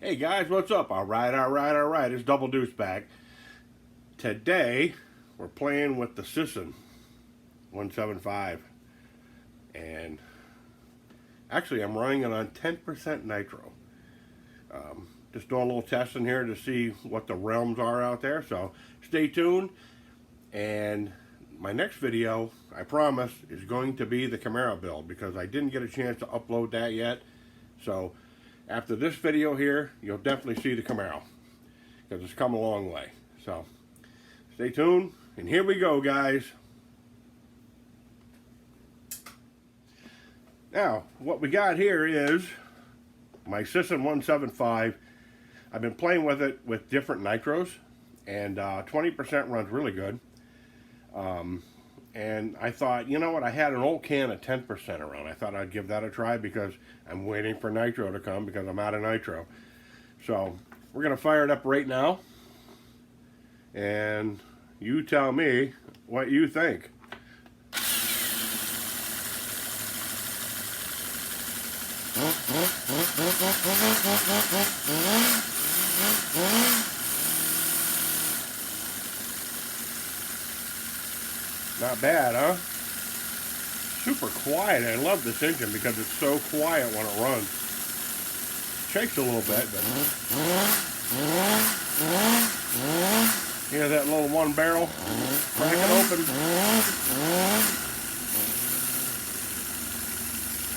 Hey guys, what's up? Alright, it's Double Deuce back. Today, we're playing with the Cison 175. And actually, I'm running it on 10% nitro. Just doing a little testing here to see what the realms are out there. So, stay tuned. And my next video, I promise, is going to be the Camaro build because I didn't get a chance to upload that yet. So, after this video here, you'll definitely see the Camaro because it's come a long way. So, stay tuned, and here we go, guys. Now, what we got here is my Cison 175. I've been playing with it with different nitros, and 20% runs really good. And I thought, you know what, I had an old can of 10% around. I thought I'd give that a try because I'm waiting for nitro to come because I'm out of nitro. So, we're going to fire it up right now. And you tell me what you think. Not bad, huh? Super quiet. I love this engine because it's so quiet when it runs. Shakes a little bit, but hear that little one barrel cracking open.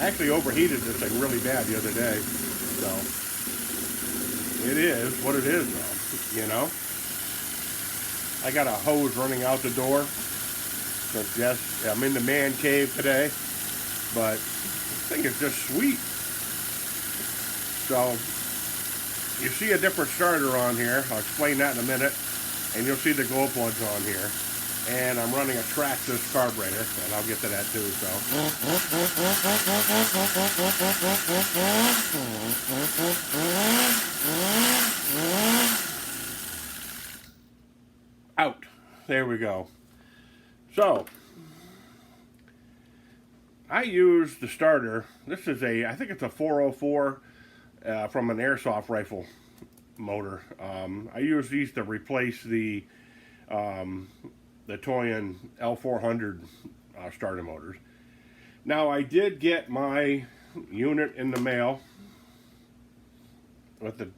I actually overheated this thing really bad the other day, so it is what it is, though. You know, I got a hose running out the door. So yes, I'm in the man cave today, but this thing is just sweet. So you see a different starter on here. I'll explain that in a minute, and you'll see the glow plugs on here. And I'm running a Traxxas carburetor, and I'll get to that too. So out. There we go. So, I use the starter. This is a, I think it's a 404 from an airsoft rifle motor. I use these to replace the Toyin L400 starter motors. Now, I did get my unit in the mail with the,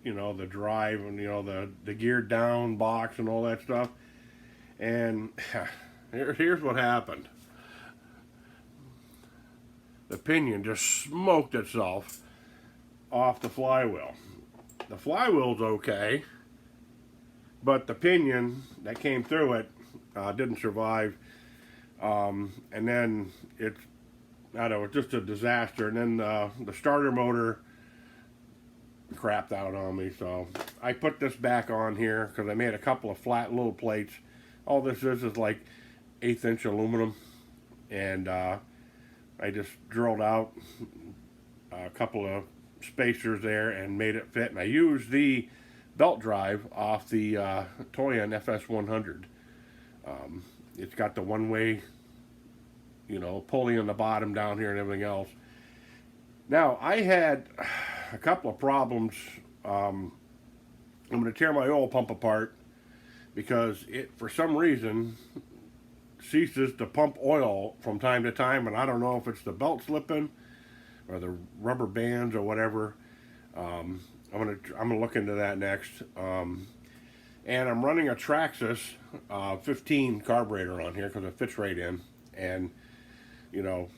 you know, the drive and, you know, the geared down box and all that stuff. And here's what happened. The pinion just smoked itself off the flywheel. The flywheel's okay, but the pinion that came through it didn't survive. And then it's, I don't know, it's just a disaster. And then the starter motor crapped out on me. So I put this back on here because I made a couple of flat little plates. All this is like 1/8 inch aluminum, and I just drilled out a couple of spacers there and made it fit. And I used the belt drive off the Toyin FS100. It's got the one-way, you know, pulley on the bottom down here and everything else. Now, I had a couple of problems. I'm going to tear my oil pump apart because it, for some reason, ceases to pump oil from time to time, and I don't know if it's the belt slipping or the rubber bands or whatever. I'm gonna look into that next. And I'm running a Traxxas 15 carburetor on here because it fits right in. And you know,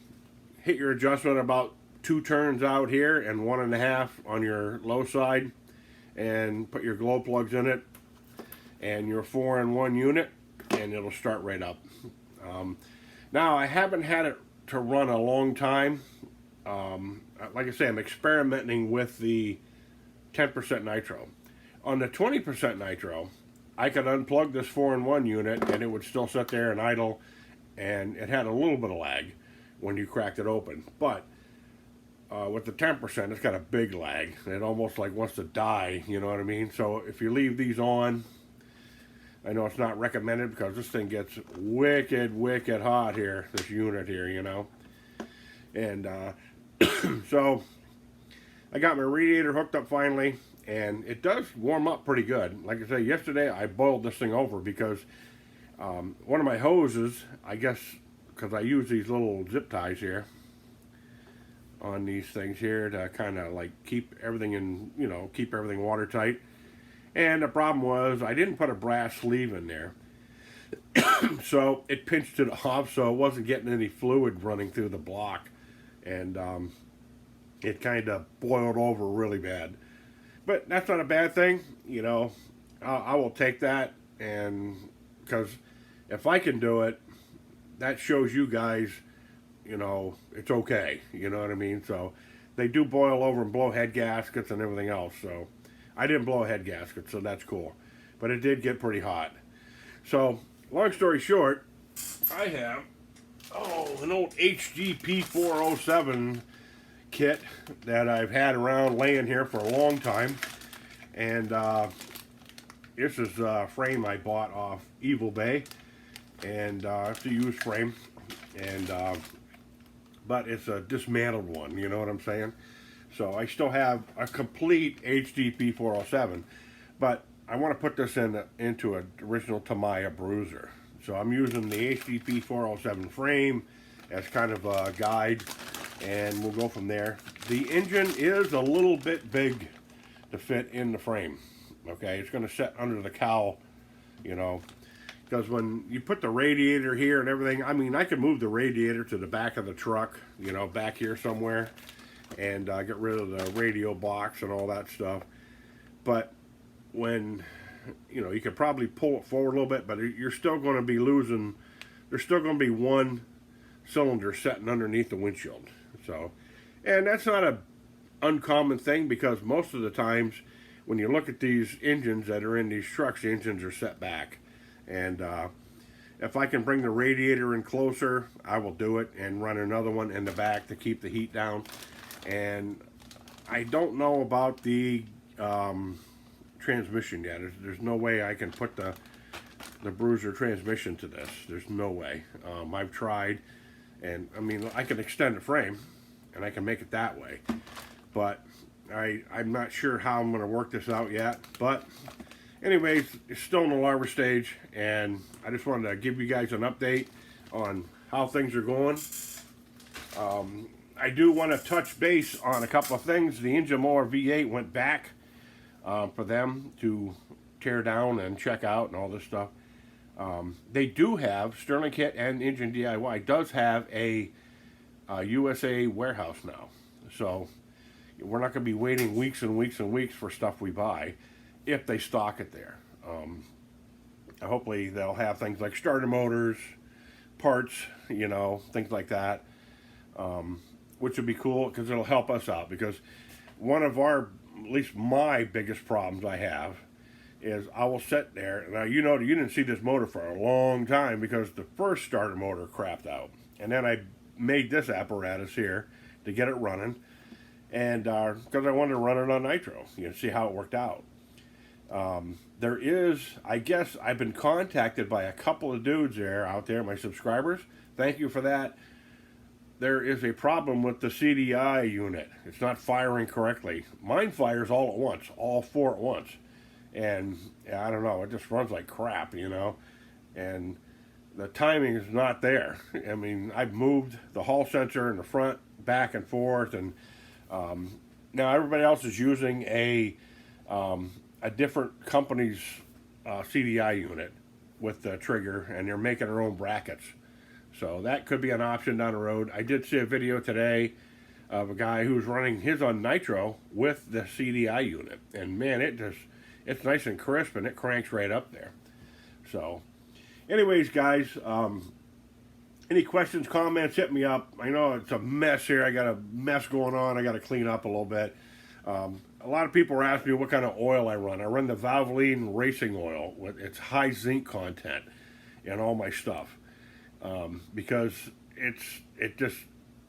hit your adjustment about 2 turns out here and 1.5 on your low side, and put your glow plugs in it and your 4-in-1 unit, and it'll start right up. Now, I haven't had it to run a long time. Like I say, I'm experimenting with the 10% nitro. On the 20% nitro, I could unplug this 4-in-1 unit and it would still sit there and idle, and it had a little bit of lag when you cracked it open. But with the 10%, it's got a big lag. It almost like wants to die, you know what I mean? So if you leave these on, I know it's not recommended because this thing gets wicked hot here, this unit here, you know. And so I got my radiator hooked up finally, and it does warm up pretty good. Like I say, yesterday I boiled this thing over because one of my hoses, I guess, because I use these little zip ties here on these things here to kind of like keep everything in, keep everything watertight. And the problem was I didn't put a brass sleeve in there. So it pinched it off, so it wasn't getting any fluid running through the block. And it kind of boiled over really bad. But that's not a bad thing, I will take that, and because if I can do it, that shows you guys, it's okay. You know what I mean? So they do boil over and blow head gaskets and everything else. So I didn't blow a head gasket, so that's cool. But it did get pretty hot. So long story short, I have an old HGP 407 kit that I've had around laying here for a long time, and this is a frame I bought off Evil Bay, and it's a used frame, and but it's a dismantled one, you know what I'm saying? So I still have a complete HGP 407, but I want to put this into an original Tamiya bruiser. So I'm using the HGP 407 frame as kind of a guide, and we'll go from there. The engine is a little bit big to fit in the frame. Okay, it's going to sit under the cowl, because when you put the radiator here and everything, I mean, I could move the radiator to the back of the truck, back here somewhere, and get rid of the radio box and all that stuff. But when, you could probably pull it forward a little bit, but you're still going to be losing, there's still going to be one cylinder sitting underneath the windshield. So, and that's not a uncommon thing, because most of the times when you look at these engines that are in these trucks, the engines are set back. And if I can bring the radiator in closer, I will do it, and run another one in the back to keep the heat down. And I don't know about the transmission yet. There's no way I can put the bruiser transmission to this. There's no way. I've tried, and I mean, I can extend the frame and I can make it that way, but I'm not sure how I'm going to work this out yet. But anyways, it's still in the larva stage, and I just wanted to give you guys an update on how things are going. I do want to touch base on a couple of things. The Engine Mower V8 went back for them to tear down and check out and all this stuff. They do have, Sterling Kit and Engine DIY does have a USA warehouse now. So we're not going to be waiting weeks and weeks and weeks for stuff we buy if they stock it there. Hopefully they'll have things like starter motors, parts, things like that, which would be cool, because it'll help us out. Because one of our, at least my biggest problems I have is I will sit there. Now, you didn't see this motor for a long time because the first starter motor crapped out. And then I made this apparatus here to get it running. And because I wanted to run it on nitro, see how it worked out. There is, I guess, I've been contacted by a couple of dudes out there, my subscribers. Thank you for that. There is a problem with the CDI unit. It's not firing correctly. Mine fires all at once, all four at once. And I don't know, it just runs like crap, and the timing is not there. I mean, I've moved the hall sensor in the front back and forth, and now everybody else is using a different company's CDI unit with the trigger, and they're making their own brackets. So that could be an option down the road. I did see a video today of a guy who's running his on nitro with the CDI unit, and man, it's nice and crisp, and it cranks right up there. So anyways, guys, any questions, comments, hit me up. I know it's a mess here. I got a mess going on. I got to clean up a little bit. A lot of people are asking me what kind of oil I run. I run the Valvoline Racing Oil with its high zinc content in all my stuff, because it just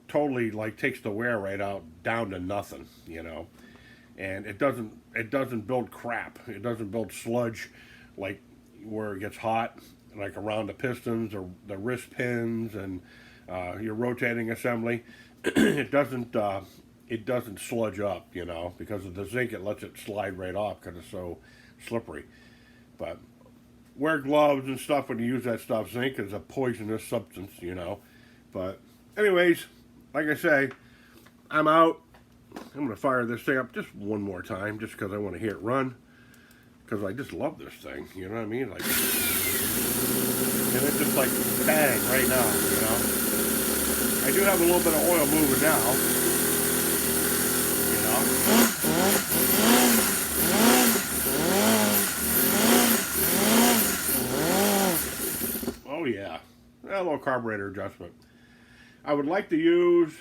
totally takes the wear right out down to nothing, and it doesn't build crap. It doesn't build sludge where it gets hot, around the pistons or the wrist pins and your rotating assembly. It doesn't it doesn't sludge up, you know, because of the zinc. It lets it slide right off because it's so slippery. But wear gloves and stuff when you use that stuff. Zinc is a poisonous substance, you know. But anyways, like I say, I'm out. I'm going to fire this thing up just one more time just because I want to hear it run. Because I just love this thing, you know what I mean? Like, and it's just like bang right now, you know. I do have a little bit of oil moving now, you know. Oh yeah, a little carburetor adjustment. I would like to use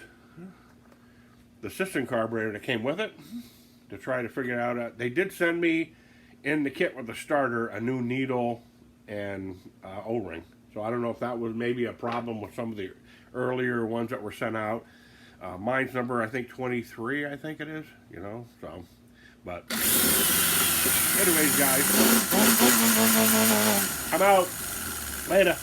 the Cison carburetor that came with it to try to figure out. They did send me in the kit with the starter a new needle and O-ring. So I don't know if that was maybe a problem with some of the earlier ones that were sent out. Mine's number, I think 23, I think it is, you know, so. But anyways, guys, I'm out. Later.